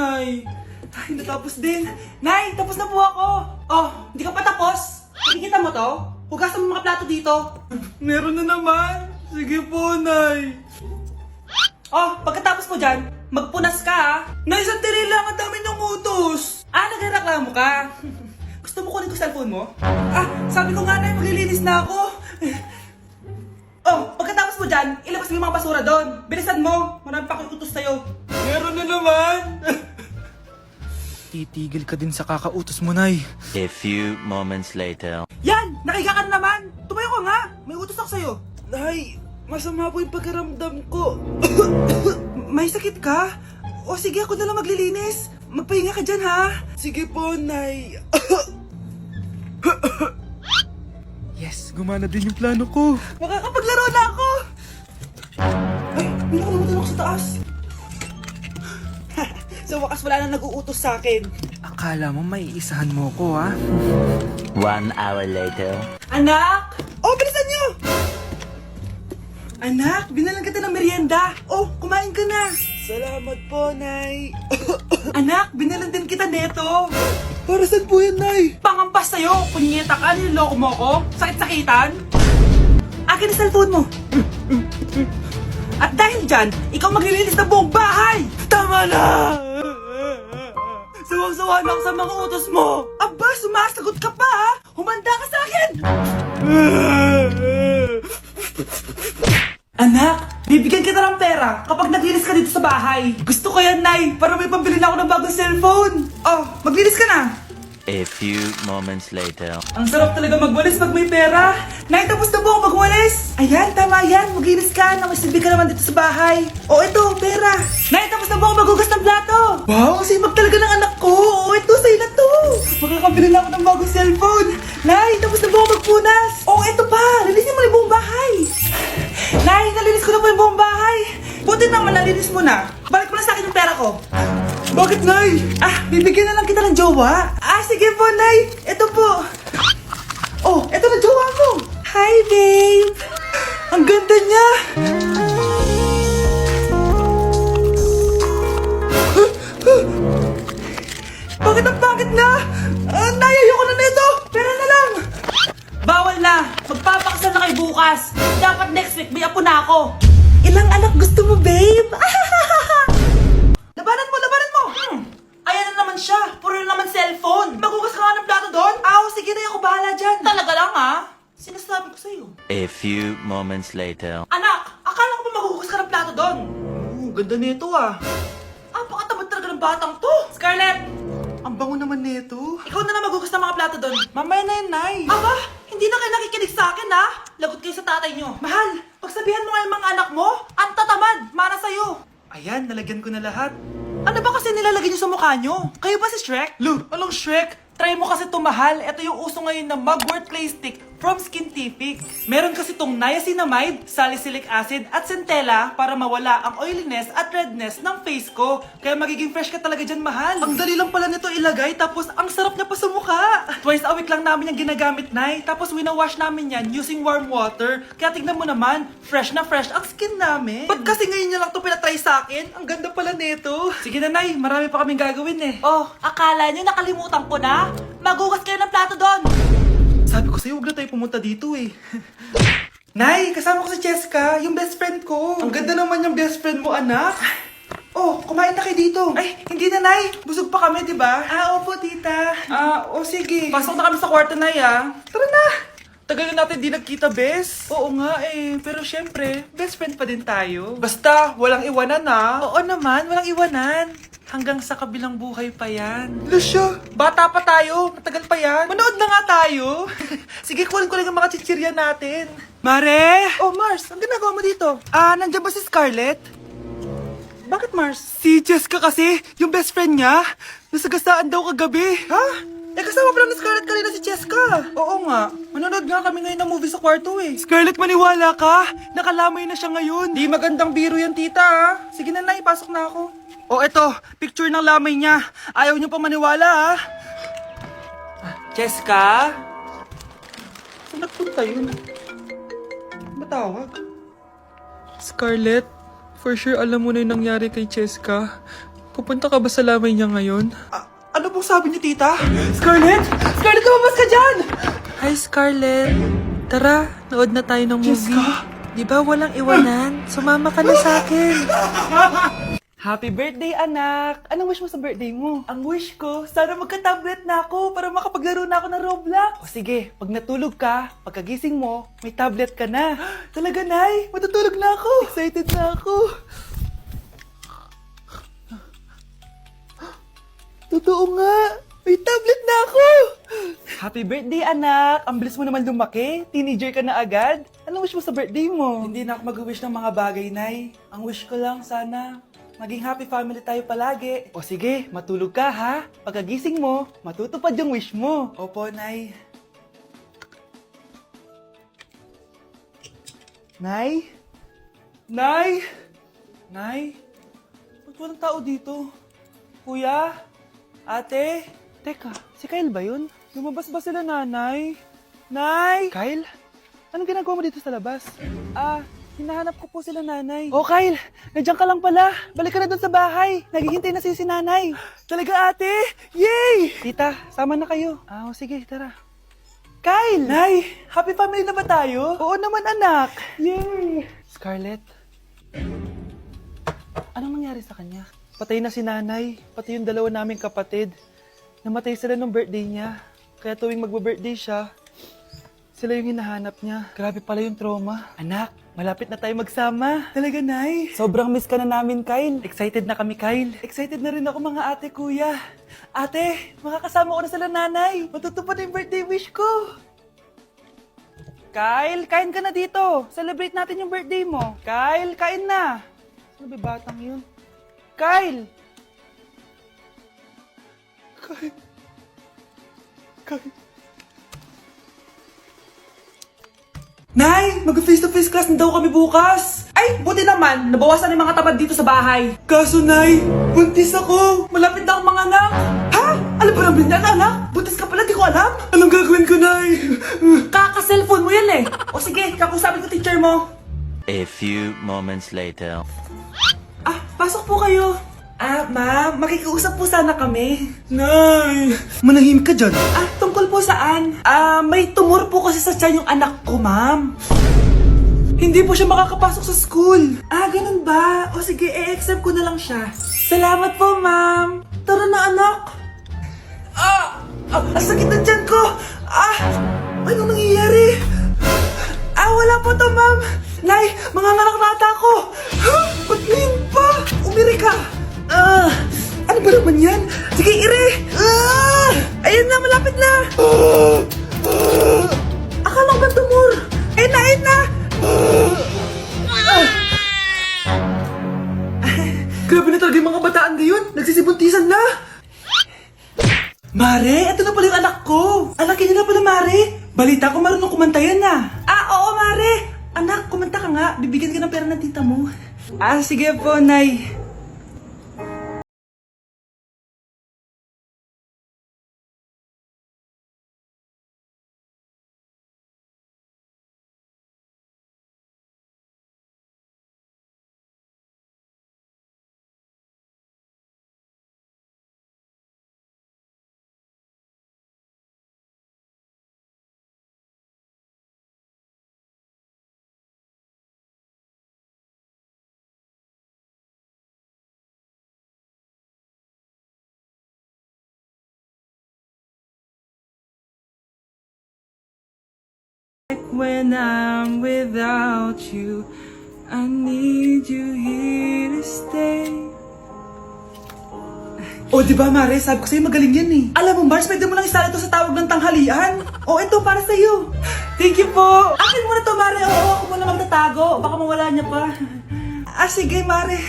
Nay. Ay, natapos din. Nay, tapos na po ako. Oh, hindi ka pa tapos? Nakikita mo to? Hugasan mo mga plato dito. Meron na naman. Sige po, Nay. Oh, pagkatapos mo dyan, magpunas ka ha. Nay, sandali lang. Ang dami ng utos. Ah, nagreklamo ka. Gusto mo kunin ko cellphone mo? Ah, sabi ko nga, Nay, maglilinis na ako. Oh, pagkatapos mo dyan, ilabas mo yung mga basura doon. Bilisan mo. Marami pa akong utos sa'yo. Meron na naman. Titigil ka din sa kakautos mo, Nay. A few moments later. Yan! Nakiga ka na naman! Tumayo ka nga! May utos ako sa'yo. Nay, masama po yung pagkaramdam ko. May sakit ka? O sige, ako na lang maglilinis. Magpahinga ka dyan, ha? Sige po, Nay. Yes, gumana din yung plano ko. Makakapaglaro na ako! Ay, may nakalimutan ako sa taas. Sa wakas wala na nag-uutos sa akin. Akala mo may isahan mo ko, ha? 1 hour later. Anak! Oh, bilisan niyo! Anak, binalan kita ng merienda. Oh, kumain ka na. Salamat po, Nay. Anak, binalan din kita neto. Para saan po yan, Nay? Pangampas sa'yo. Punyeta ka, niloloko mo ko. Sakit-sakitan. Akin ang cellphone mo. At dahil dyan, ikaw maglilinis ng buong bahay. Tama na! Sawang-sawa na ako sa mga utos mo. Aba, sumasagot ka pa, ha? Humanda ka sa akin! Anak, bibigyan kita ng pera kapag naglinis ka dito sa bahay. Gusto ko yan, Nay, para may pambili na ako ng bagong cellphone. Oh, maglinis ka na. A few moments later. Ang sarap talaga magwalis pag may pera. Nay, tapos na po ako magwalis. Ayan, tama yan. Maglinis ka. Nakasibi ka naman dito sa bahay. O, ito, pera. Nay, tapos na po ako maghugas ng plato. Wow, ang sipag talaga ng anak ko. O, ito, sa'yo na to. Makakabili na ako ng bagong cellphone. Nay, tapos na po ako magpunas. O, ito pa. Linisin mo na yung buong bahay. Nay, nalinis ko na po yung buong bahay. Buti naman, nalinis mo na. Balik mo na sa akin yung pera ko. Bakit, Nay? Ah, bibigyan na lang kita ng jowa. Ah, sige po, Nay. Ito po. Oh, ito na jowa mo. Hi, babe. Ang ganda niya. Bakit ang pangit na? Nay, ayoko na nito. Pera na lang. Bawal na. Magpapakasal na kayo bukas. Dapat next week may apo na ako. Ilang anak gusto mo, babe? Labanan mo, labanan mo! Ayan na naman siya. Puro na naman cellphone. Magugas ka nga ng plato doon? Sige na, ako bahala dyan. Talaga lang, ha? Sinasabi ko sa'yo. A few moments later. Anak, akala ko ba magugas ka ng plato doon? Ganda nito, ah. Pakatamat talaga ng batang to. Scarlett! Ang bango naman nito. Ikaw na magugas ng mga plato doon. Mamaya na yan, Nay. Aba, hindi na kayo nakikinig sa akin, ha? Lagot kayo sa tatay nyo. Mahal, pagsabihan mo nga yung mga anak mo, ang tatamad, mana sa'yo. Ayan, nalagyan ko na lahat. Ano ba kasi nilalagay niyo sa mukha niyo? Kayo ba si Shrek? Lu, anong Shrek? Try mo kasi tumahal. Ito yung uso ngayon na mugwort clay stick from Skintific. Meron kasi tong niacinamide, salicylic acid at centella para mawala ang oiliness at redness ng face ko. Kaya magiging fresh ka talaga dyan, mahal. Ang dali lang pala nito ilagay, tapos ang sarap niya pa sa mukha. Twice a week lang namin yung ginagamit, Nay. Tapos winawash namin yan using warm water. Kaya tignan mo naman, fresh na fresh ang skin namin. Ba't kasi ngayon niya lang ito pinatry sa akin? Ang ganda pala nito. Sige na, Nay. Marami pa kaming gagawin eh. Oh, akala niyo nakalimutan ko na? Magugas kayo ng plato doon. Sabi ko sa'yo, huwag na tayo pumunta dito eh. Nay, kasama ko si Cheska, yung best friend ko. Ang ganda naman yung best friend mo, anak. Oh, kumain na kayo dito. Ay, hindi na, Nay. Busog pa kami, di ba? Opo, tita. Sige. Pasok na kami sa kwarto, Nay, Tara na. Tagal na natin di nagkita, bes. Oo nga eh, pero syempre, best friend pa din tayo. Basta, walang iwanan Oo naman, walang iwanan. Hanggang sa kabilang buhay pa yan. Lusyo, bata pa tayo. Matagal pa yan. Manood na nga tayo. Sige, kunin ko lang ang mga chichirya natin. Mare! Oh, Mars, ang ginagawa mo dito? Nandiyan ba si Scarlett? Bakit, Mars? Si Jessica kasi, yung best friend niya, nasagasaan daw kagabi. Ha? Kasama pala ni Scarlett kanina si Jessica. Oo nga. Manonood nga kami ngayon ng movie sa kwarto eh. Scarlett, maniwala ka. Nakalamay na siya ngayon. Di magandang biro yan, tita. Sige na, Nay, pasok na ako. Eto, picture ng lamay niya. Ayaw niyo pa maniwala, Jessica? Saan nagpunta yun? Matawag? Scarlett, for sure alam mo na yung nangyari kay Jessica. Pupunta ka ba sa lamay niya ngayon? Ano pong sabi niyo, tita? Scarlett! Scarlett, lumabas ka dyan! Hi, Scarlett. Tara, nood na tayo ng Diyos movie. ka. Di ba walang iwanan? Sumama ka na sa akin. Happy birthday, anak! Anong wish mo sa birthday mo? Ang wish ko, sana magka-tablet na ako para makapaglaro na ako ng Roblox. O sige, pag natulog ka, pagkagising mo, may tablet ka na. Talaga, Nay? Matutulog na ako. Excited na ako. Totoo nga. May tablet na ako. Happy birthday, anak. Ang bilis mo naman lumaki. Teenager ka na agad. Anong wish mo sa birthday mo? Hindi na ako mag-wish ng mga bagay, Nay. Ang wish ko lang sana, maging happy family tayo palagi. O sige, matulog ka ha. Pagkagising mo, matutupad yung wish mo. Opo, Nay. Nay? Nay? Nay? Ba't walang tao dito? Kuya? Ate? Teka, si Kyle ba yun? Lumabas ba sila, nanay? Nay? Kyle? Anong ginagawa mo dito sa labas? Hinahanap ko po sila, nanay. Oh, Kyle! Nandiyan ka lang pala. Balik ka na doon sa bahay. Naghihintay na si nanay. Talaga, ate? Yay! Tita, sama na kayo. Sige, tara. Kyle! Nay, happy family na ba tayo? Oo naman, anak. Yay! Scarlett, anong nangyari sa kanya? Patay na si nanay, pati yung dalawa naming kapatid. Namatay sila nung birthday niya. Kaya tuwing magbe-birthday siya, sila yung hinahanap niya. Grabe pala yung trauma. Anak, malapit na tayo magsama. Talaga, Nay. Sobrang miss ka na namin, Kyle. Excited na kami, Kyle. Excited na rin ako, mga ate, kuya. Ate, makakasama ko na sila, nanay. Matutupad na yung birthday wish ko. Kyle, kain ka na dito. Celebrate natin yung birthday mo. Kyle, kain na. Ano ba batang yun? Kyle! Kyle. Nay, mag-face-to-face class na daw kami bukas. Ay, buti naman, nabawasan yung mga tamad dito sa bahay. Kaso, Nay, buntis ako. Malapit na akong mga anak. Ha? Alam ba namin yan, anak? Buntis ka pala, di ko alam. Anong gagawin ko, Nay? Kaka-cellphone mo yan eh. O sige, kakusapin ko teacher mo. A few moments later. Pasok po kayo. Ma'am, makikiusap po sana kami. Nay! Manahimik ka dyan. Tungkol po saan? May tumor po kasi sa tiyan yung anak ko, ma'am. Hindi po siya makakapasok sa school. Ganun ba? O sige, i-accept ko na lang siya. Salamat po, ma'am. Tara na, anak. Ang sakit na tiyan ko. Anong nangyayari? Wala po to, ma'am. Nay, manganganak na ata ako. Ba't ngayon pa? Umiri ka. Ano ba naman yan? Sige, ire! Ayun na, malapit na! Akala ko ba tumor? Ayun na! Grabe na talaga yung mga bataan ngayon. Nagsisibuntisan na. Mare, ito na pala yung anak ko. Alaki niyo na pala, Mare. Balita ko marunong kumanta yan na. Oo, Mare. Anak, kumanta ka nga. Bibigyan ka ng pera ng tita mo. Sige po, Nay. When I'm without you, I need you here to stay. Diba, Mare? Sabi ko sa'yo magaling yan eh. Alam mo, Mars, pwede mo lang isala ito sa tawag ng tanghalian. Ito, para sa'yo. Thank you po. Akin mo na to, Mare. Ako muna magtatago. Baka mawala niya pa. Sige, Mare.